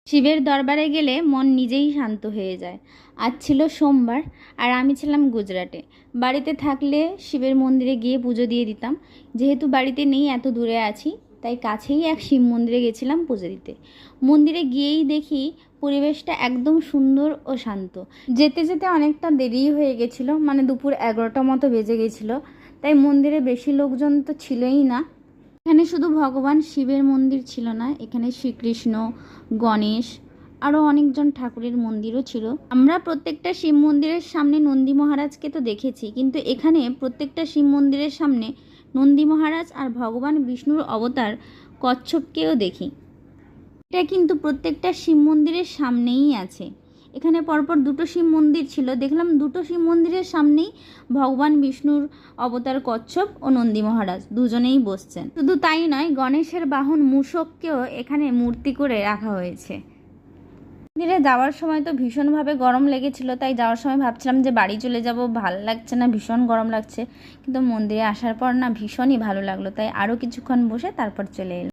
শিবের দরবারে গেলে মন নিজেই শান্ত হয়ে যায়। আজ ছিল সোমবার আর আমি ছিলাম গুজরাটে। বাড়িতে থাকলে শিবের মন্দিরে গিয়ে পুজো দিয়ে দিতাম। যেহেতু বাড়িতে নেই, এত দূরে আছি, তাই কাছেই এক শিব মন্দিরে গেছিলাম পুজো দিতে। মন্দিরে গিয়েই দেখি পরিবেশটা একদম সুন্দর ও শান্ত। যেতে যেতে অনেকটা দেরিই হয়ে গেছিলো, মানে দুপুর 11টা মতো বেজে গেছিলো। তাই মন্দিরে বেশি লোকজন তো ছিলই না। এখানে শুধু ভগবান শিবের মন্দির ছিল না, এখানে শ্রীকৃষ্ণ, গণেশ, আরও অনেকজন ঠাকুরের মন্দিরও ছিল। আমরা প্রত্যেকটা শিব মন্দিরের সামনে নন্দী মহারাজকে তো দেখেছি, কিন্তু এখানে প্রত্যেকটা শিব মন্দিরের সামনে নন্দী মহারাজ আর ভগবান বিষ্ণুর অবতার কচ্ছপকেও দেখি। এটা কিন্তু প্রত্যেকটা শিব মন্দিরের সামনেই আছে। এখানে পরপর দুটো শিব মন্দির ছিল, দেখলাম দুটো শিব মন্দিরের সামনেই ভগবান বিষ্ণুর অবতার কচ্ছপ ও নন্দী মহারাজ দুজনেই বসছেন। শুধু তাই নয়, গণেশের বাহন মূষককেও এখানে মূর্তি করে রাখা হয়েছে। মন্দিরে যাওয়ার সময় তো ভীষণভাবে গরম লেগেছিল, তাই যাওয়ার সময় ভাবছিলাম যে বাড়ি চলে যাব, ভালো লাগছে না, ভীষণ গরম লাগছে। কিন্তু মন্দিরে আসার পর না ভীষণই ভালো লাগলো, তাই আরও কিছুক্ষণ বসে তারপর চলে এলাম।